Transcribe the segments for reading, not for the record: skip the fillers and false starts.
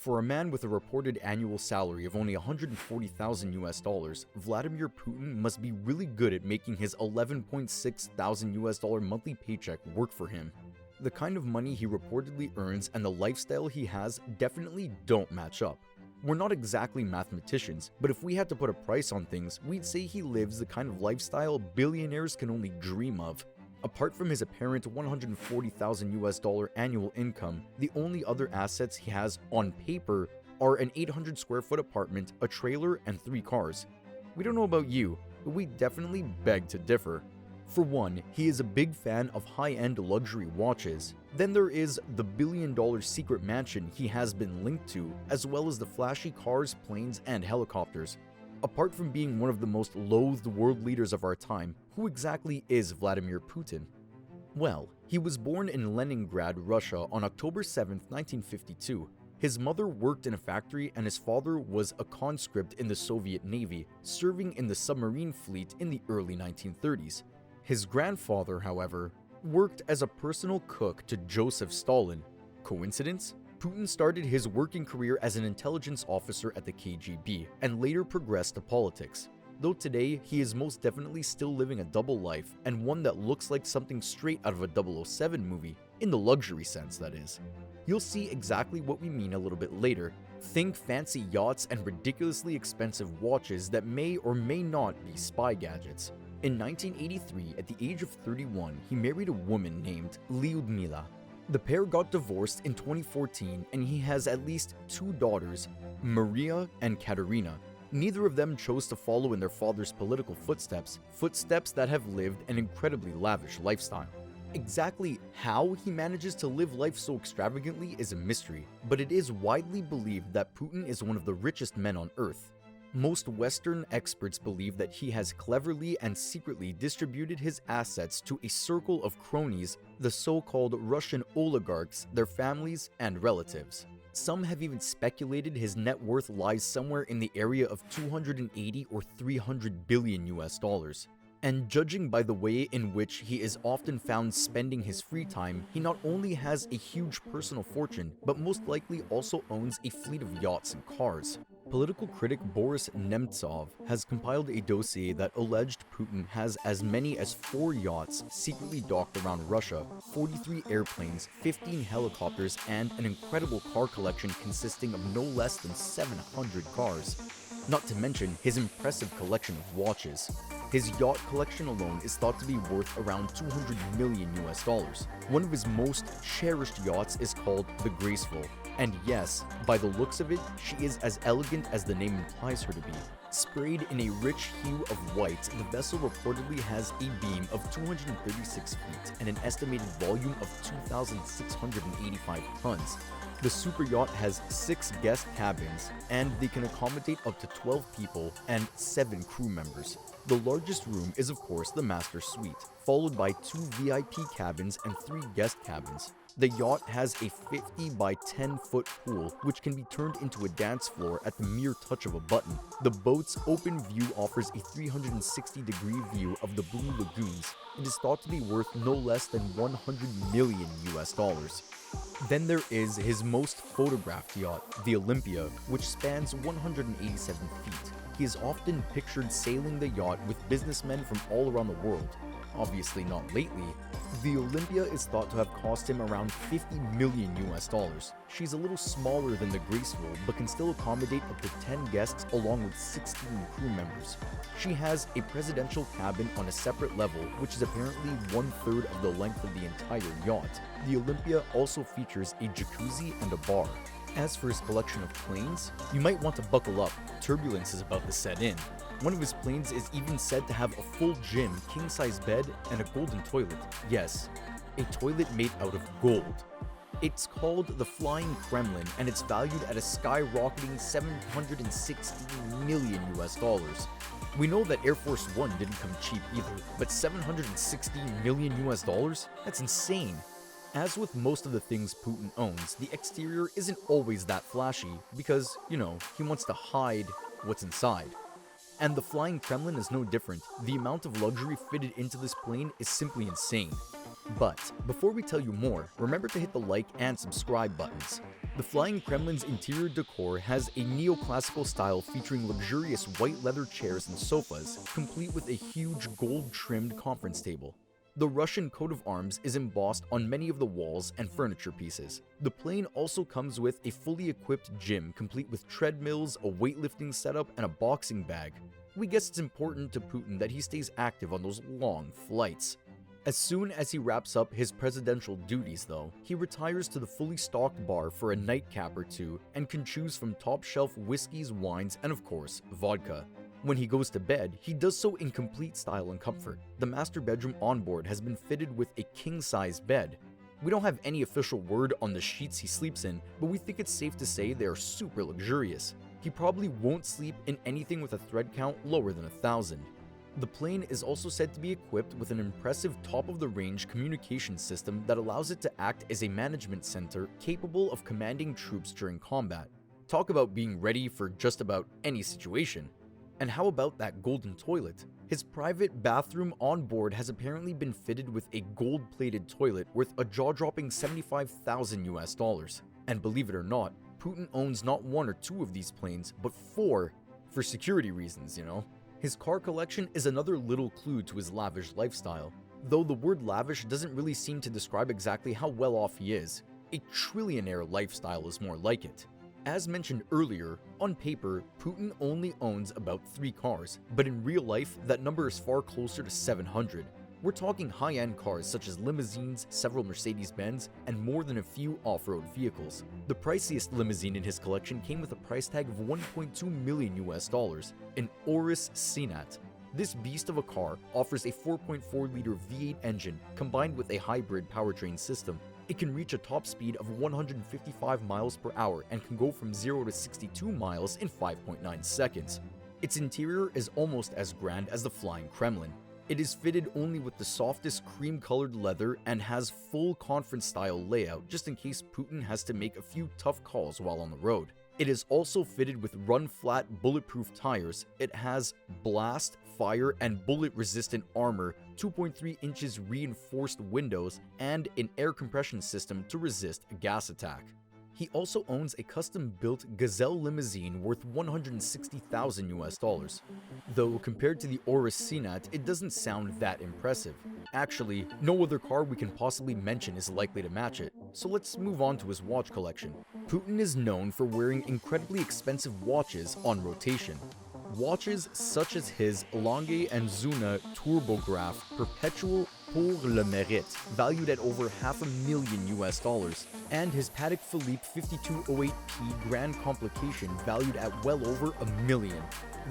For a man with a reported annual salary of only $140,000, Vladimir Putin must be really good at making his $11,600 monthly paycheck work for him. The kind of money he reportedly earns and the lifestyle he has definitely don't match up. We're not exactly mathematicians, but if we had to put a price on things, we'd say he lives the kind of lifestyle billionaires can only dream of. Apart from his apparent $140,000 annual income, the only other assets he has on paper are an 800 square foot apartment, a trailer, and 3 cars. We don't know about you, but we definitely beg to differ. For one, he is a big fan of high-end luxury watches. Then there is the billion-dollar secret mansion he has been linked to, as well as the flashy cars, planes, and helicopters. Apart from being one of the most loathed world leaders of our time, who exactly is Vladimir Putin? Well, he was born in Leningrad, Russia on October 7, 1952. His mother worked in a factory and his father was a conscript in the Soviet Navy, serving in the submarine fleet in the early 1930s. His grandfather, however, worked as a personal cook to Joseph Stalin. Coincidence? Putin started his working career as an intelligence officer at the KGB and later progressed to politics. Though today, he is most definitely still living a double life, and one that looks like something straight out of a 007 movie, in the luxury sense, that is. You'll see exactly what we mean a little bit later. Think fancy yachts and ridiculously expensive watches that may or may not be spy gadgets. In 1983, at the age of 31, he married a woman named Lyudmila. The pair got divorced in 2014 and he has at least 2 daughters, Maria and Katerina. Neither of them chose to follow in their father's political footsteps that have lived an incredibly lavish lifestyle. Exactly how he manages to live life so extravagantly is a mystery, but it is widely believed that Putin is one of the richest men on earth. Most Western experts believe that he has cleverly and secretly distributed his assets to a circle of cronies, the so-called Russian oligarchs, their families, and relatives. Some have even speculated his net worth lies somewhere in the area of 280 or 300 billion US dollars. And judging by the way in which he is often found spending his free time, he not only has a huge personal fortune, but most likely also owns a fleet of yachts and cars. Political critic Boris Nemtsov has compiled a dossier that alleged Putin has as many as 4 yachts secretly docked around Russia, 43 airplanes, 15 helicopters, and an incredible car collection consisting of no less than 700 cars. Not to mention his impressive collection of watches. His yacht collection alone is thought to be worth around 200 million US dollars. One of his most cherished yachts is called the Graceful. And yes, by the looks of it, she is as elegant as the name implies her to be. Sprayed in a rich hue of white, the vessel reportedly has a beam of 236 feet and an estimated volume of 2,685 tons. The super yacht has 6 guest cabins, and they can accommodate up to 12 people and 7 crew members. The largest room is of course the master suite, followed by 2 VIP cabins and 3 guest cabins. The yacht has a 50 by 10 foot pool, which can be turned into a dance floor at the mere touch of a button. The boat's open view offers a 360-degree view of the Blue Lagoons. It is thought to be worth no less than 100 million US dollars. Then there is his most photographed yacht, the Olympia, which spans 187 feet. He is often pictured sailing the yacht with businessmen from all around the world. Obviously not lately. The Olympia is thought to have cost him around 50 million US dollars. She's a little smaller than the Graceful, but can still accommodate up to 10 guests along with 16 crew members. She has a presidential cabin on a separate level, which is apparently 1/3 of the length of the entire yacht. The Olympia also features a jacuzzi and a bar. As for his collection of planes, you might want to buckle up. Turbulence is about to set in. One of his planes is even said to have a full gym, king-size bed, and a golden toilet. Yes, a toilet made out of gold. It's called the Flying Kremlin, and it's valued at a skyrocketing 716 million US dollars. We know that Air Force One didn't come cheap either, but 716 million US dollars? That's insane. As with most of the things Putin owns, the exterior isn't always that flashy because, you know, he wants to hide what's inside. And the Flying Kremlin is no different. The amount of luxury fitted into this plane is simply insane. But before we tell you more, remember to hit the like and subscribe buttons. The Flying Kremlin's interior decor has a neoclassical style featuring luxurious white leather chairs and sofas, complete with a huge gold-trimmed conference table. The Russian coat of arms is embossed on many of the walls and furniture pieces. The plane also comes with a fully equipped gym complete with treadmills, a weightlifting setup, and a boxing bag. We guess it's important to Putin that he stays active on those long flights. As soon as he wraps up his presidential duties, though, he retires to the fully stocked bar for a nightcap or two and can choose from top-shelf whiskeys, wines, and of course, vodka. When he goes to bed, he does so in complete style and comfort. The master bedroom on board has been fitted with a king-size bed. We don't have any official word on the sheets he sleeps in, but we think it's safe to say they are super luxurious. He probably won't sleep in anything with a thread count lower than 1,000. The plane is also said to be equipped with an impressive top-of-the-range communication system that allows it to act as a management center capable of commanding troops during combat. Talk about being ready for just about any situation. And how about that golden toilet? His private bathroom on board has apparently been fitted with a gold-plated toilet worth a jaw-dropping $75,000. And believe it or not, Putin owns not one or two of these planes, but 4, for security reasons, you know? His car collection is another little clue to his lavish lifestyle, though the word lavish doesn't really seem to describe exactly how well off he is. A trillionaire lifestyle is more like it. As mentioned earlier, on paper, Putin only owns about 3 cars, but in real life, that number is far closer to 700. We're talking high-end cars such as limousines, several Mercedes-Benz, and more than a few off-road vehicles. The priciest limousine in his collection came with a price tag of $1.2 million, an Urus Senat. This beast of a car offers a 4.4-liter V8 engine combined with a hybrid powertrain system. It can reach a top speed of 155 miles per hour and can go from 0 to 62 miles in 5.9 seconds. Its interior is almost as grand as the Flying Kremlin. It is fitted only with the softest cream-colored leather and has full conference-style layout just in case Putin has to make a few tough calls while on the road. It is also fitted with run-flat bulletproof tires. It has blast, fire, and bullet-resistant armor, 2.3 inches reinforced windows, and an air compression system to resist a gas attack. He also owns a custom-built Gazelle limousine worth $160,000. Though compared to the Urus Senat, it doesn't sound that impressive. Actually, no other car we can possibly mention is likely to match it, so let's move on to his watch collection. Putin is known for wearing incredibly expensive watches on rotation. Watches such as his Lange & Söhne Turbograph Perpetual pour le Mérite, valued at over $500,000, and his Patek Philippe 5208P Grand Complication, valued at well over $1 million.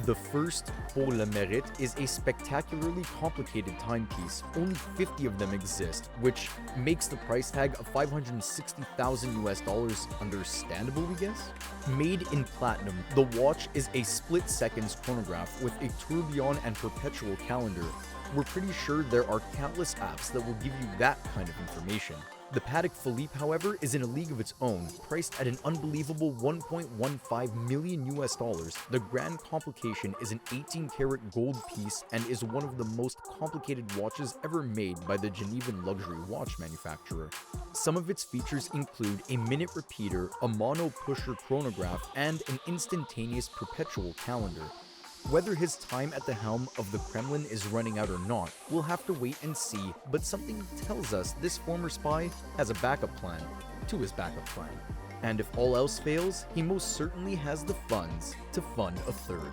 The first pour le Mérite is a spectacularly complicated timepiece. Only 50 of them exist, which makes the price tag of $560,000 understandable, we guess? Made in platinum, the watch is a split-seconds chronograph with a tourbillon and perpetual calendar. We're pretty sure there are countless apps that will give you that kind of information. The Patek Philippe, however, is in a league of its own, priced at an unbelievable $1.15 million. The Grand Complication is an 18-karat gold piece and is one of the most complicated watches ever made by the Genevan luxury watch manufacturer. Some of its features include a minute repeater, a mono-pusher chronograph, and an instantaneous perpetual calendar. Whether his time at the helm of the Kremlin is running out or not, we'll have to wait and see, but something tells us this former spy has a backup plan to his backup plan. And if all else fails, he most certainly has the funds to fund a third.